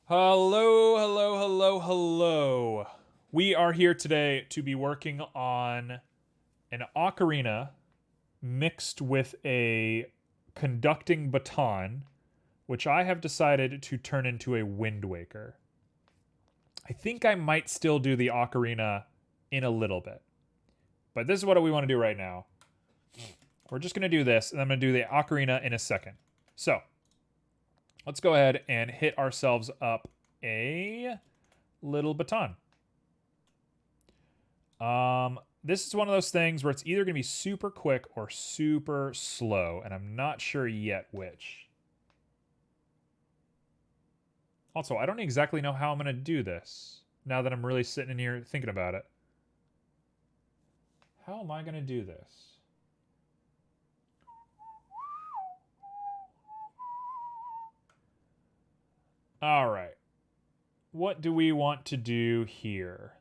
Hello, hello, hello, hello. We are here today to be working on an ocarina mixed with a conducting baton, which I have decided to turn into a Wind Waker. I think I might still do the ocarina in a little bit, but this is what we want to do right now. We're just going to do this, and I'm going to do the ocarina in a second. So, let's go ahead and hit ourselves up a little baton. This is one of those things where it's either going to be super quick or super slow, and I'm not sure yet which. Also, I don't exactly know how I'm going to do this now that I'm really sitting in here thinking about it. How am I going to do this? All right. What do we want to do here?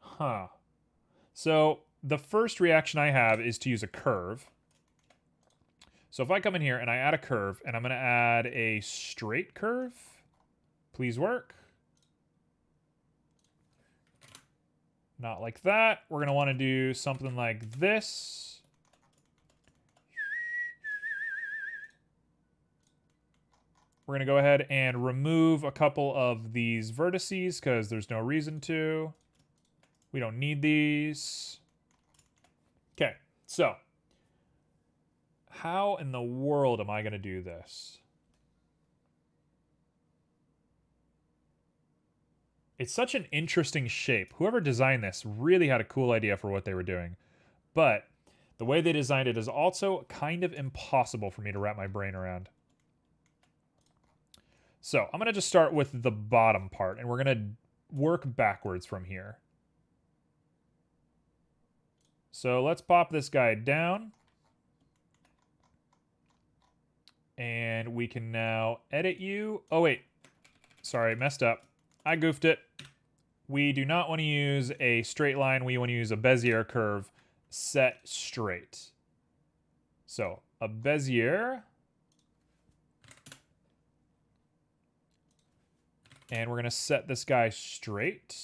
Huh. So, the first reaction I have is to use a curve. So if I come in here and I add a curve, and I'm going to add a straight curve, please work. Not like that. We're going to want to do something like this. We're going to go ahead and remove a couple of these vertices because there's no reason to. We don't need these. Okay, so how in the world am I going to do this? It's such an interesting shape. Whoever designed this really had a cool idea for what they were doing. But the way they designed it is also kind of impossible for me to wrap my brain around. So I'm going to just start with the bottom part, and we're going to work backwards from here. So let's pop this guy down. And we can now edit you. Oh, wait. Sorry, messed up. I goofed it. We do not want to use a straight line. We want to use a Bezier curve set straight. So a Bezier. And we're going to set this guy straight.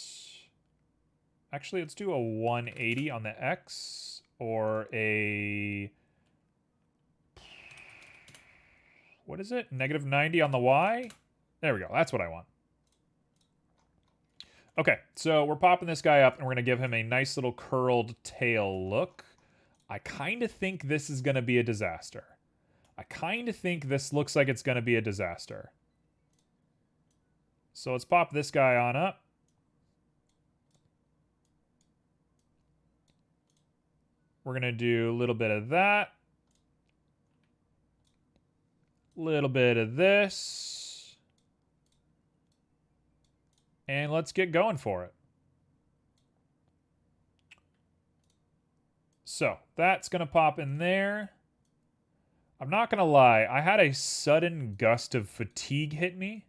Actually, let's do a 180 on the X or a... What is it? Negative 90 on the Y? There we go. That's what I want. Okay, so we're popping this guy up and we're going to give him a nice little curled tail look. I kind of think this is going to be a disaster. I kind of think this looks like it's going to be a disaster. So let's pop this guy on up. We're going to do a little bit of that. Little bit of this. And let's get going for it. So that's going to pop in there. I'm not going to lie. I had a sudden gust of fatigue hit me.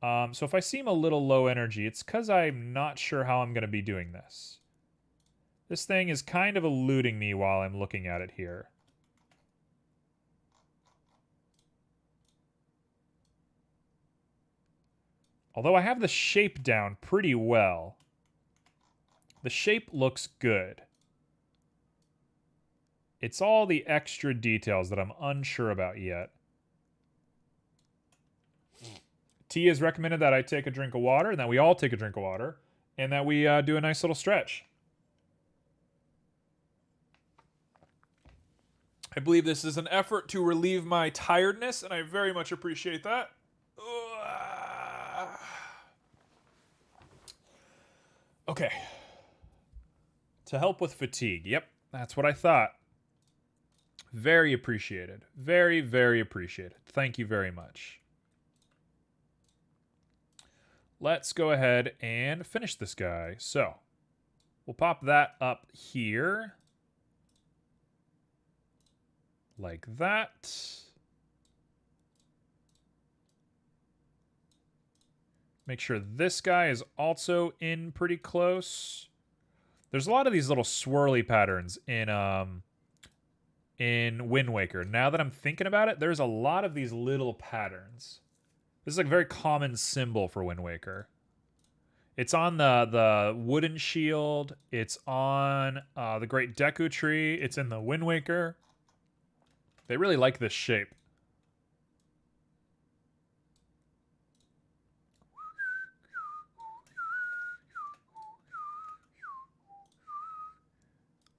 So if I seem a little low energy, it's because I'm not sure how I'm going to be doing this. This thing is kind of eluding me while I'm looking at it here. Although I have the shape down pretty well. The shape looks good. It's all the extra details that I'm unsure about yet. T has recommended that I take a drink of water, and that we all take a drink of water, and that we do a nice little stretch. I believe this is an effort to relieve my tiredness, and I very much appreciate that. Okay. To help with fatigue. Yep, that's what I thought. Very appreciated. Very, very appreciated. Thank you very much. Let's go ahead and finish this guy. So, we'll pop that up here. Like that. Make sure this guy is also in pretty close. There's a lot of these little swirly patterns in in Wind Waker. Now that I'm thinking about it, there's a lot of these little patterns. This is like a very common symbol for Wind Waker. It's on the wooden shield. It's on the Great Deku Tree. It's in the Wind Waker. They really like this shape.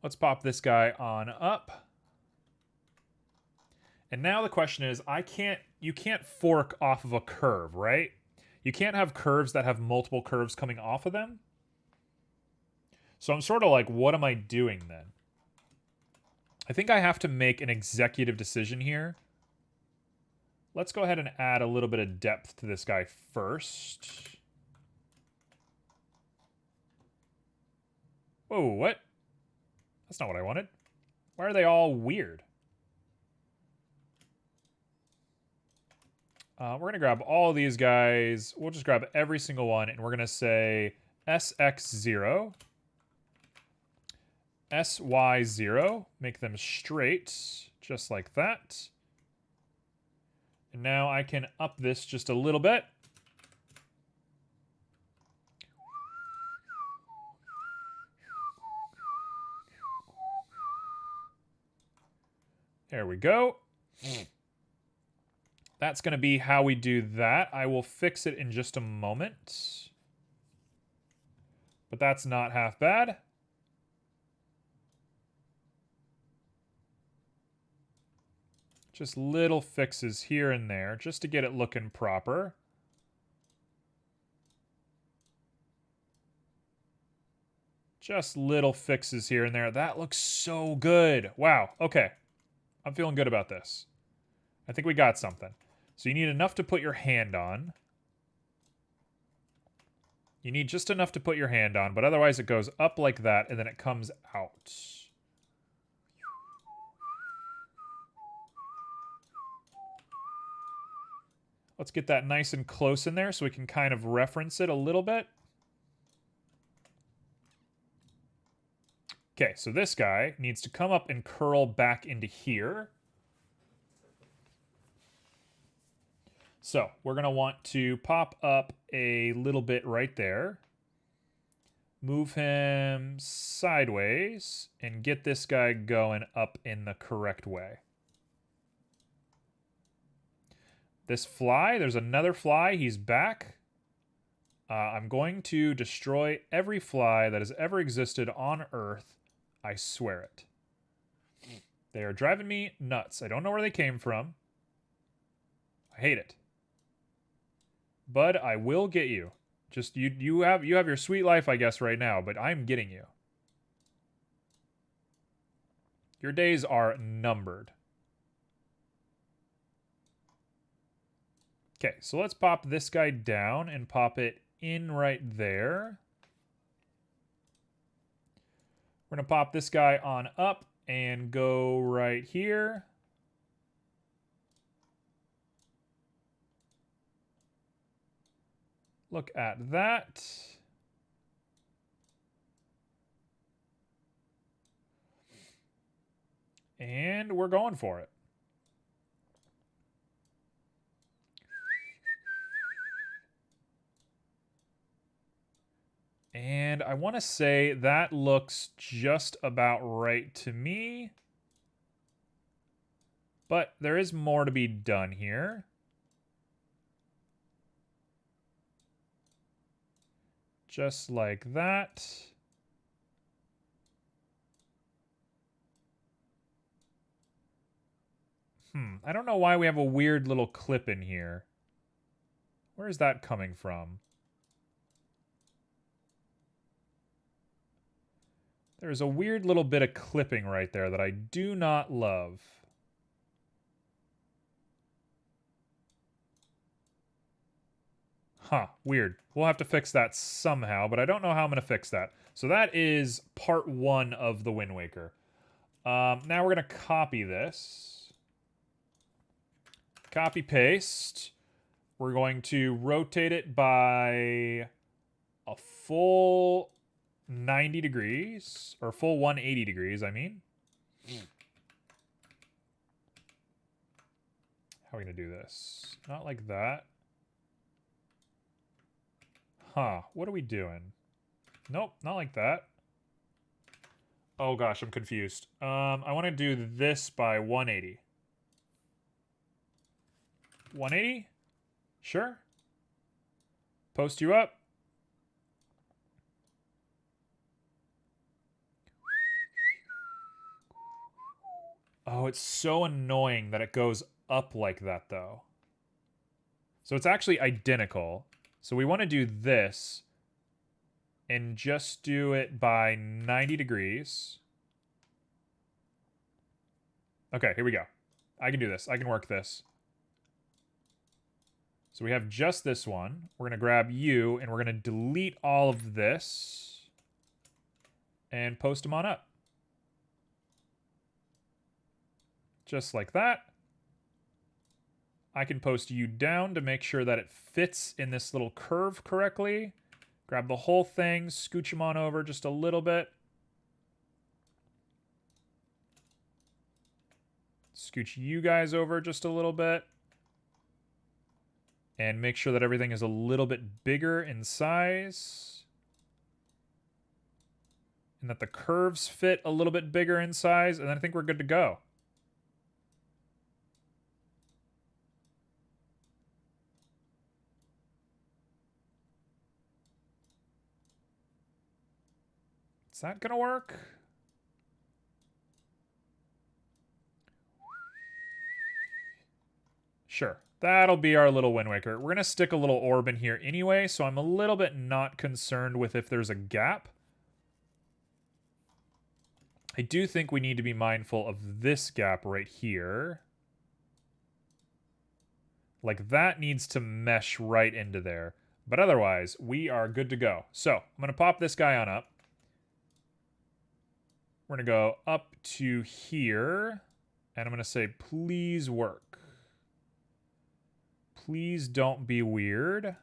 Let's pop this guy on up. And now the question is, you can't fork off of a curve, right? You can't have curves that have multiple curves coming off of them. So I'm sort of like, what am I doing then? I think I have to make an executive decision here. Let's go ahead and add a little bit of depth to this guy first. Whoa, what? That's not what I wanted. Why are they all weird? We're going to grab all these guys. We'll just grab every single one, and we're going to say SX0, SY0. Make them straight, just like that. And now I can up this just a little bit. There we go. That's going to be how we do that. I will fix it in just a moment. But that's not half bad. Just little fixes here and there, just to get it looking proper. Just little fixes here and there. That looks so good. Wow. Okay. I'm feeling good about this. I think we got something. So you need enough to put your hand on. You need just enough to put your hand on, but otherwise it goes up like that, and then it comes out. Let's get that nice and close in there so we can kind of reference it a little bit. Okay, so this guy needs to come up and curl back into here. So we're going to want to pop up a little bit right there. Move him sideways and get this guy going up in the correct way. This fly, there's another fly. He's back. I'm going to destroy every fly that has ever existed on Earth. I swear it. They are driving me nuts. I don't know where they came from. I hate it. Bud, I will get you. Just you have your sweet life, I guess, right now, but I'm getting you. Your days are numbered. Okay, so let's pop this guy down and pop it in right there. We're going to pop this guy on up and go right here. Look at that. And we're going for it. And I want to say that looks just about right to me. But there is more to be done here. Just like that. I don't know why we have a weird little clip in here. Where is that coming from? There's a weird little bit of clipping right there that I do not love. Huh, weird. We'll have to fix that somehow, but I don't know how I'm going to fix that. So that is part 1 of the Wind Waker. Now we're going to copy this. Copy, paste. We're going to rotate it by a full 90 degrees, or full 180 degrees, I mean. How are we going to do this? Not like that. Huh. What are we doing? Nope, not like that. Oh gosh, I'm confused. I want to do this by 180. 180? Sure. Post you up. Oh, it's so annoying that it goes up like that, though. So it's actually identical. So we want to do this and just do it by 90 degrees. Okay, here we go. I can do this. I can work this. So we have just this one. We're going to grab you, and we're going to delete all of this and post them on up. Just like that. I can post you down to make sure that it fits in this little curve correctly. Grab the whole thing, scooch them on over just a little bit. Scooch you guys over just a little bit. And make sure that everything is a little bit bigger in size. And that the curves fit a little bit bigger in size. And then I think we're good to go. Is that gonna work? Sure. That'll be our little Wind Waker. We're gonna stick a little orb in here anyway, so I'm a little bit not concerned with if there's a gap. I do think we need to be mindful of this gap right here. Like, that needs to mesh right into there. But otherwise, we are good to go. So, I'm going to pop this guy on up. We're going to go up to here. And I'm going to say, please work. Please don't be weird.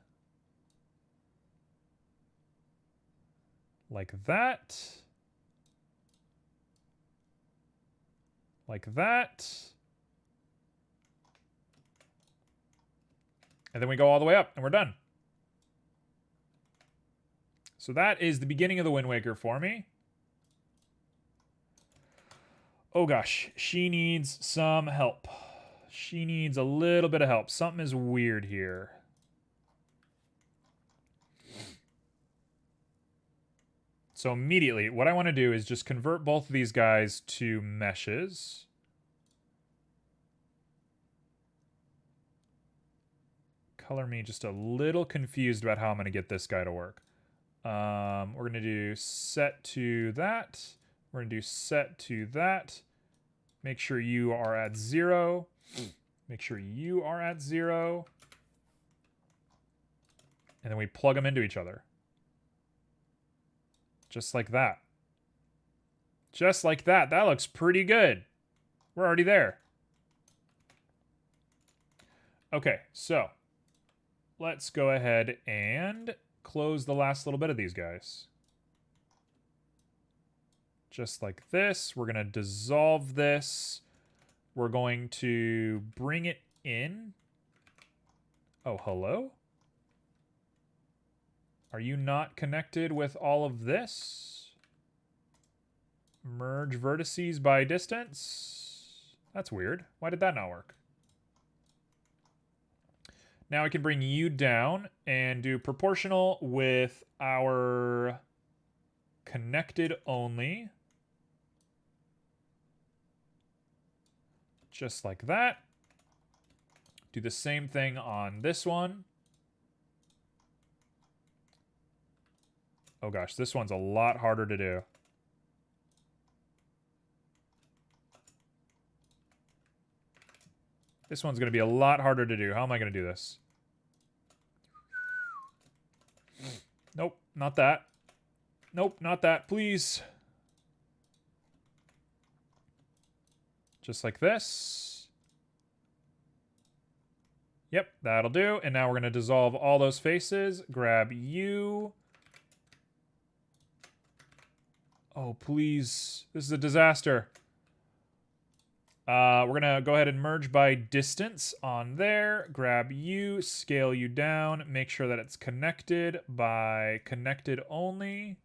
Like that. Like that. And then we go all the way up, and we're done. So that is the beginning of the Wind Waker for me. Oh gosh, she needs some help. She needs a little bit of help. Something is weird here. So immediately, what I want to do is just convert both of these guys to meshes. Color me just a little confused about how I'm going to get this guy to work. We're going to do set to that. We're going to do set to that. Make sure you are at 0. Make sure you are at 0. And then we plug them into each other. Just like that. Just like that. That looks pretty good. We're already there. Okay, so let's go ahead and close the last little bit of these guys. Just like this. We're going to dissolve this. We're going to bring it in. Oh, hello? Are you not connected with all of this? Merge vertices by distance? That's weird. Why did that not work? Now I can bring you down and do proportional with our connected only. Just like that. Do the same thing on this one. Oh gosh, this one's a lot harder to do. This one's going to be a lot harder to do. How am I going to do this? Nope, not that. Nope, not that, please. Just like this. Yep, that'll do. And now we're going to dissolve all those faces. Grab you. Oh, please. This is a disaster. We're going to go ahead and merge by distance on there. Grab you, scale you down, make sure that it's connected by connected only.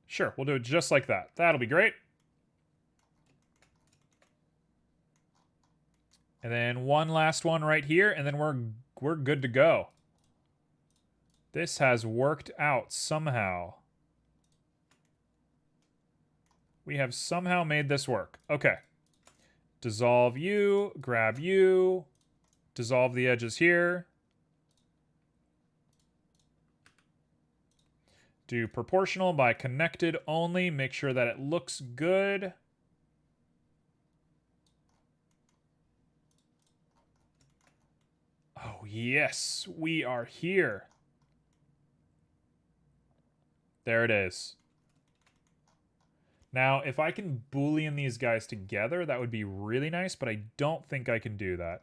Sure, we'll do it just like that. That'll be great. And then one last one right here, and then we're good to go. This has worked out somehow. We have somehow made this work. Okay. Dissolve you, grab you, dissolve the edges here. Do proportional by connected only. Make sure that it looks good. Oh, yes, we are here. There it is. Now, if I can Boolean these guys together, that would be really nice, but I don't think I can do that.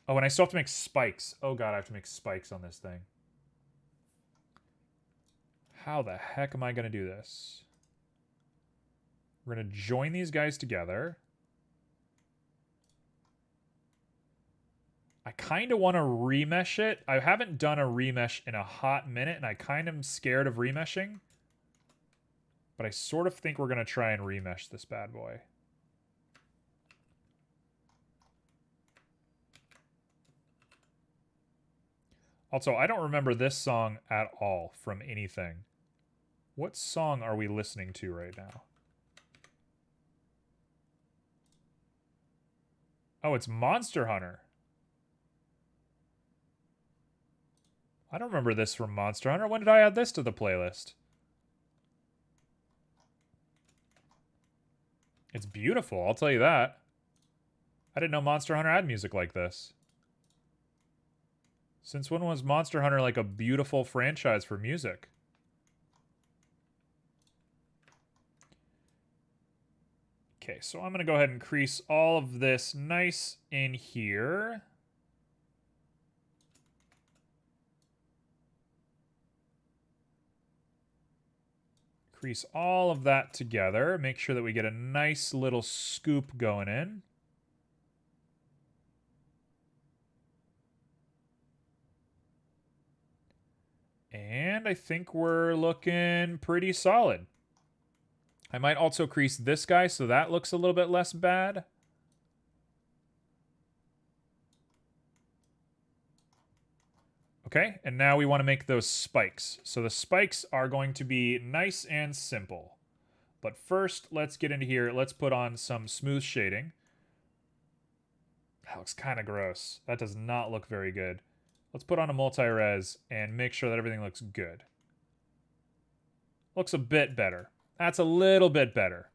Oh, and I still have to make spikes. Oh god, I have to make spikes on this thing. How the heck am I going to do this? We're going to join these guys together. I kind of want to remesh it. I haven't done a remesh in a hot minute, and I kind of am scared of remeshing. But I sort of think we're going to try and remesh this bad boy. Also, I don't remember this song at all from anything. What song are we listening to right now? Oh, it's Monster Hunter. I don't remember this from Monster Hunter. When did I add this to the playlist? It's beautiful, I'll tell you that. I didn't know Monster Hunter had music like this. Since when was Monster Hunter like a beautiful franchise for music? Okay, so I'm going to go ahead and crease all of this nice in here. Crease all of that together. Make sure that we get a nice little scoop going in. And I think we're looking pretty solid. I might also crease this guy so that looks a little bit less bad. Okay, and now we want to make those spikes. So the spikes are going to be nice and simple. But first, let's get into here. Let's put on some smooth shading. That looks kind of gross. That does not look very good. Let's put on a multi-res and make sure that everything looks good. Looks a bit better. That's a little bit better.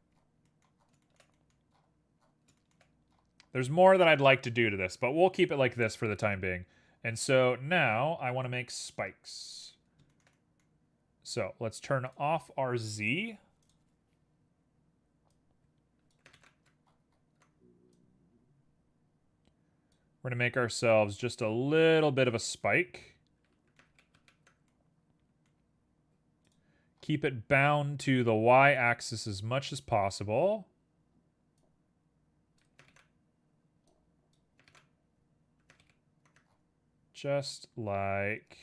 There's more that I'd like to do to this, but we'll keep it like this for the time being. And so now I want to make spikes. So let's turn off our Z. We're going to make ourselves just a little bit of a spike. Keep it bound to the Y-axis as much as possible. Just like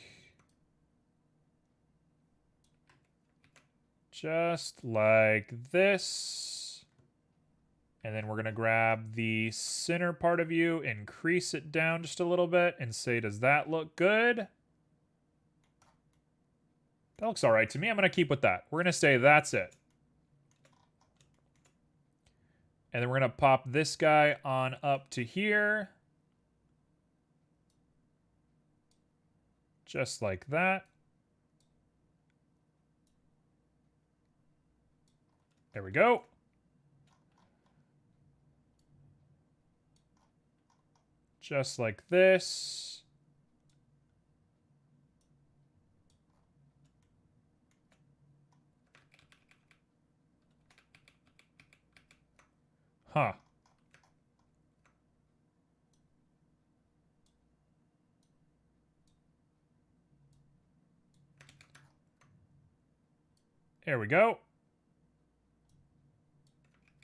this. And then we're going to grab the center part of you, increase it down just a little bit, and say, does that look good? That looks all right to me. I'm going to keep with that. We're going to say that's it. And then we're going to pop this guy on up to here. Just like that. There we go. Just like this. Huh. There we go.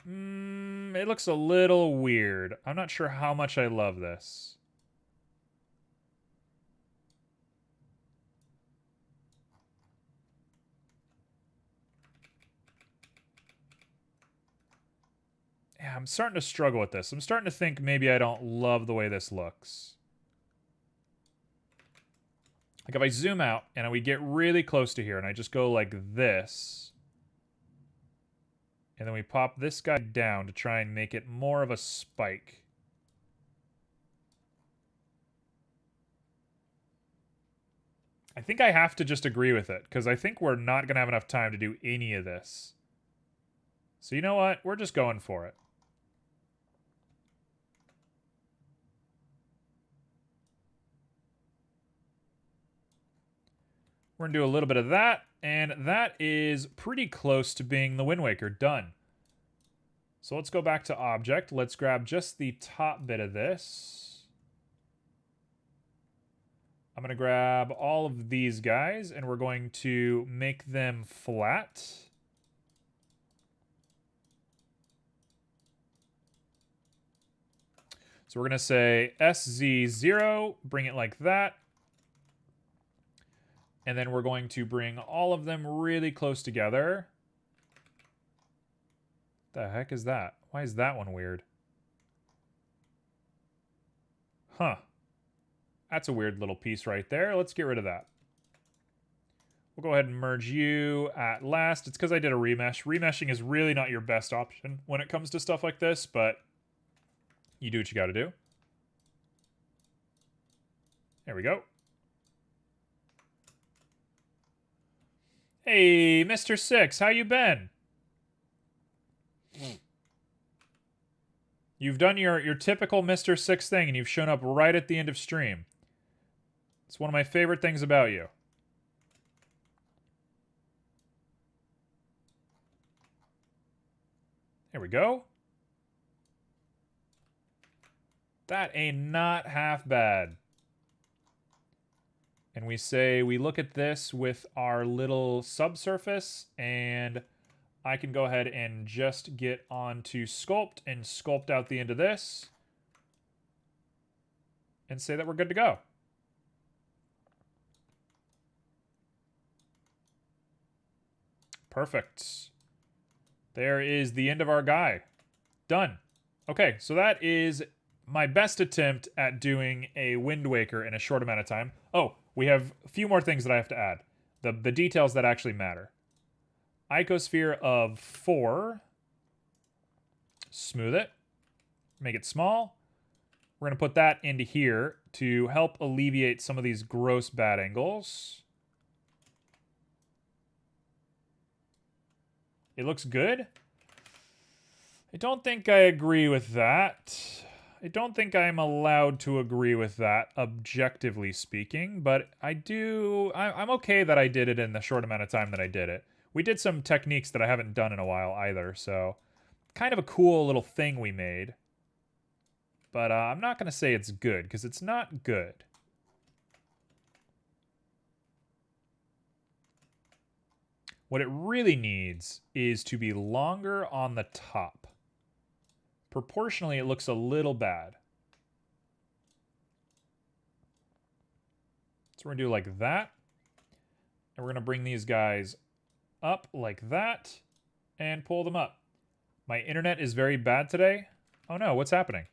It looks a little weird. I'm not sure how much I love this. Yeah, I'm starting to struggle with this. I'm starting to think maybe I don't love the way this looks. Like if I zoom out and we get really close to here and I just go like this, and then we pop this guy down to try and make it more of a spike. I think I have to just agree with it, because I think we're not going to have enough time to do any of this. So you know what? We're just going for it. We're going to do a little bit of that, and that is pretty close to being the Wind Waker done. So let's go back to Object. Let's grab just the top bit of this. I'm going to grab all of these guys, and we're going to make them flat. So we're going to say SZ0, bring it like that. And then we're going to bring all of them really close together. The heck is that? Why is that one weird? Huh. That's a weird little piece right there. Let's get rid of that. We'll go ahead and merge you at last. It's because I did a remesh. Remeshing is really not your best option when it comes to stuff like this, but you do what you got to do. There we go. Hey, Mr. Six, how you been? You've done your typical Mr. Six thing, and you've shown up right at the end of stream. It's one of my favorite things about you. There we go. That ain't not half bad. And we say we look at this with our little subsurface, and I can go ahead and just get onto sculpt and sculpt out the end of this and say that we're good to go. Perfect. There is the end of our guy. Done. Okay, so that is my best attempt at doing a Wind Waker in a short amount of time. Oh, we have a few more things that I have to add. The details that actually matter. Icosphere of 4. Smooth it. Make it small. We're going to put that into here to help alleviate some of these gross bad angles. It looks good. I don't think I agree with that. I don't think I'm allowed to agree with that, objectively speaking, but I'm okay that I did it in the short amount of time that I did it. We did some techniques that I haven't done in a while either, so kind of a cool little thing we made. But I'm not going to say it's good, because it's not good. What it really needs is to be longer on the top. Proportionally, it looks a little bad. So we're going to do like that. And we're going to bring these guys up like that and pull them up. My internet is very bad today. Oh no, what's happening?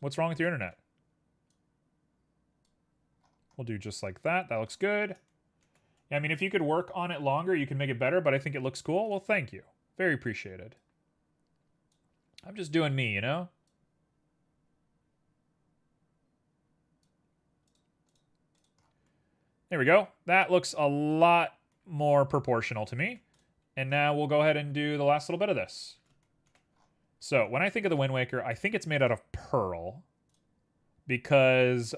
What's wrong with your internet? We'll do just like that. That looks good. I mean, if you could work on it longer, you can make it better, but I think it looks cool. Well, thank you. Very appreciated. I'm just doing me, you know? There we go. That looks a lot more proportional to me. And now we'll go ahead and do the last little bit of this. So when I think of the Wind Waker, I think it's made out of pearl. Because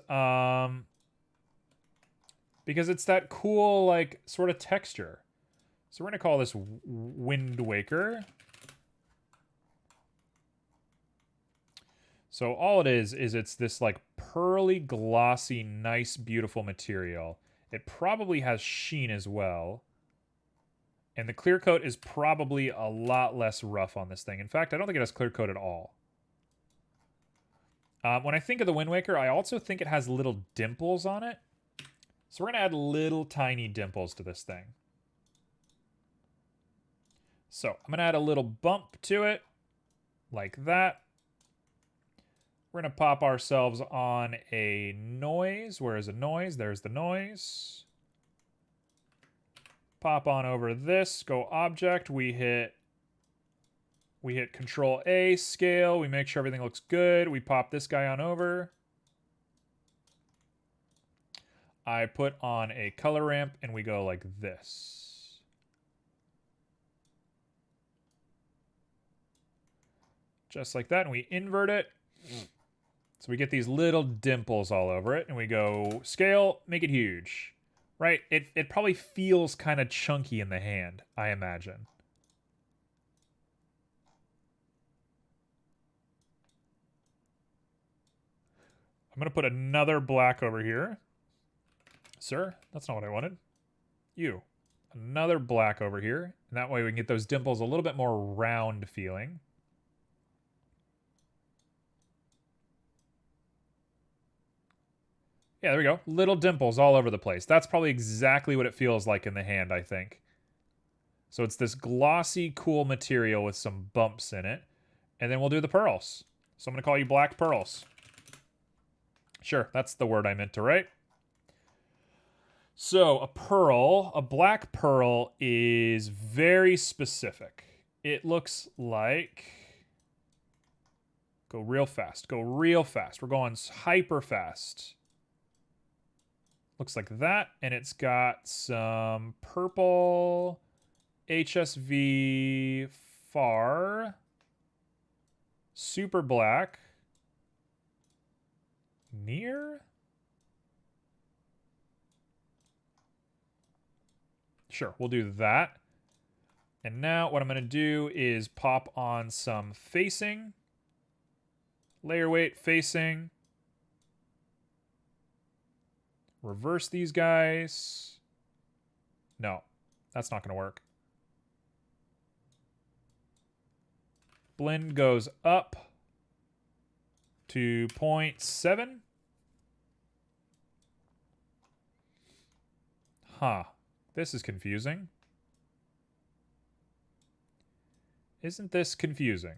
it's that cool, like, sort of texture. So we're going to call this Wind Waker. So all it is it's this, like, pearly, glossy, nice, beautiful material. It probably has sheen as well. And the clear coat is probably a lot less rough on this thing. In fact, I don't think it has clear coat at all. When I think of the Wind Waker, I also think it has little dimples on it. So we're going to add little tiny dimples to this thing. So I'm going to add a little bump to it, like that. We're going to pop ourselves on a noise. Where is a noise? There's the noise. Pop on over this, go object, we hit Control A, scale, we make sure everything looks good, we pop this guy on over. I put on a color ramp and we go like this. Just like that, and we invert it. So we get these little dimples all over it, and we go scale, make it huge. Right? It probably feels kind of chunky in the hand, I imagine. I'm going to put another black over here. Sir, that's not what I wanted. You. Another black over here. And that way we can get those dimples a little bit more round feeling. Yeah, there we go. Little dimples all over the place. That's probably exactly what it feels like in the hand, I think. So it's this glossy, cool material with some bumps in it. And then we'll do the pearls. So I'm going to call you Black Pearls. Sure, that's the word I meant to write. So a black pearl is very specific. It looks like... Go real fast. Go real fast. We're going hyper fast. Looks like that, and it's got some purple HSV far, super black, near? Sure, we'll do that. And now what I'm going to do is pop on some facing, layer weight facing. Reverse these guys. No, that's not going to work. Blend goes up to 0.7. Huh. This is confusing. Isn't this confusing?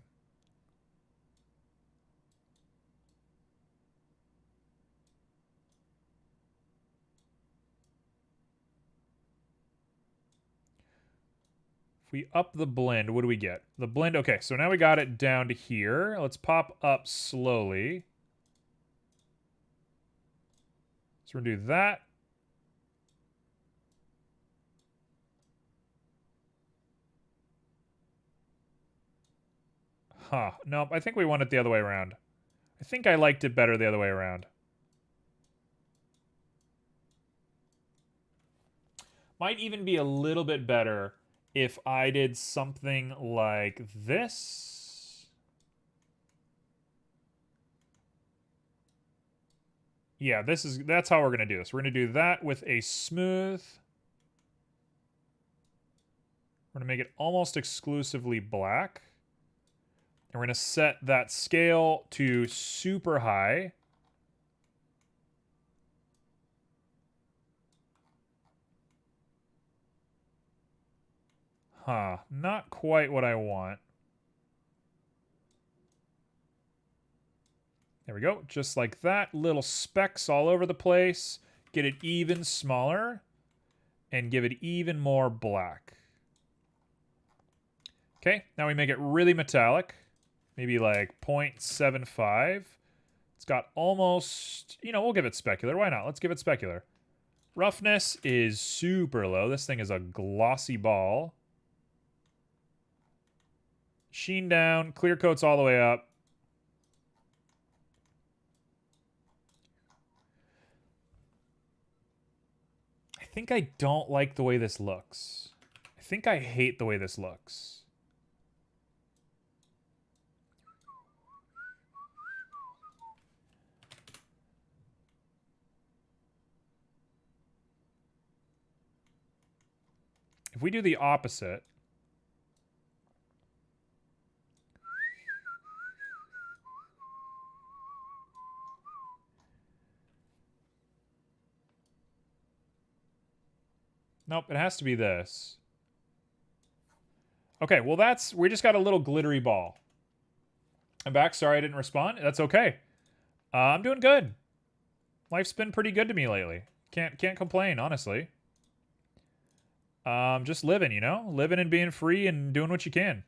If we up the blend, what do we get? The blend, okay, so now we got it down to here. Let's pop up slowly. So we're going to do that. Huh. Nope, I think we want it the other way around. I think I liked it better the other way around. Might even be a little bit better if I did something like this. Yeah, that's how we're going to do this. We're going to do that with a smooth. We're going to make it almost exclusively black. And we're going to set that scale to super high. Huh, not quite what I want. There we go, just like that. Little specks all over the place. Get it even smaller and give it even more black. Okay, now we make it really metallic. Maybe like 0.75. It's got almost, we'll give it specular. Why not? Let's give it specular. Roughness is super low. This thing is a glossy ball. Sheen down, clear coats all the way up. I think I don't like the way this looks. I think I hate the way this looks. If we do the opposite, nope, it has to be this. Okay, well we just got a little glittery ball. I'm back. Sorry I didn't respond. That's okay. I'm doing good. Life's been pretty good to me lately. Can't complain, honestly. Just living, you know? Living and being free and doing what you can.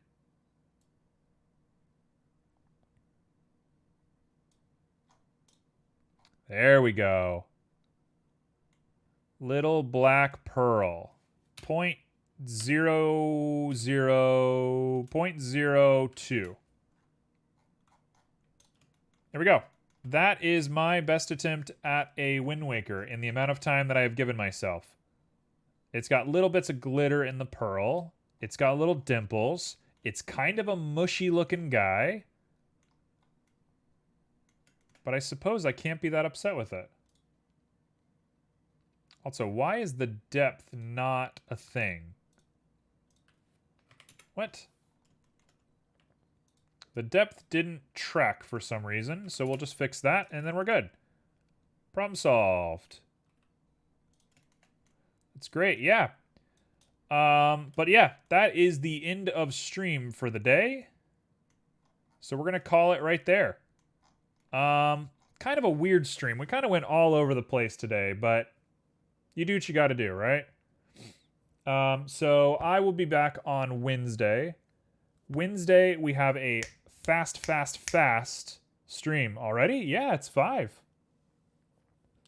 There we go. Little black pearl. 0.02. There we go. That is my best attempt at a Wind Waker in the amount of time that I have given myself. It's got little bits of glitter in the pearl. It's got little dimples. It's kind of a mushy looking guy. But I suppose I can't be that upset with it. Also, why is the depth not a thing? What? The depth didn't track for some reason, so we'll just fix that, and then we're good. Problem solved. That's great, yeah. But yeah, that is the end of stream for the day. So we're going to call it right there. Kind of a weird stream. We kind of went all over the place today, but you do what you got to do, right? So I will be back on Wednesday. Wednesday, we have a fast stream already. Yeah, it's 5.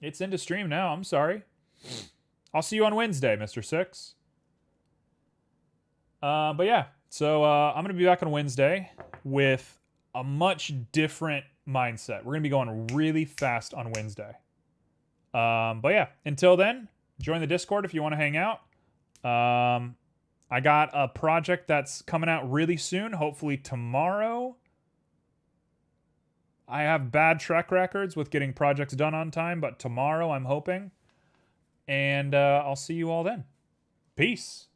It's into stream now. I'm sorry. I'll see you on Wednesday, Mr. Six. But yeah, so I'm going to be back on Wednesday with a much different mindset. We're going to be going really fast on Wednesday. But yeah, until then, join the Discord if you want to hang out. I got a project that's coming out really soon, hopefully tomorrow. I have bad track records with getting projects done on time, but tomorrow I'm hoping. And I'll see you all then. Peace.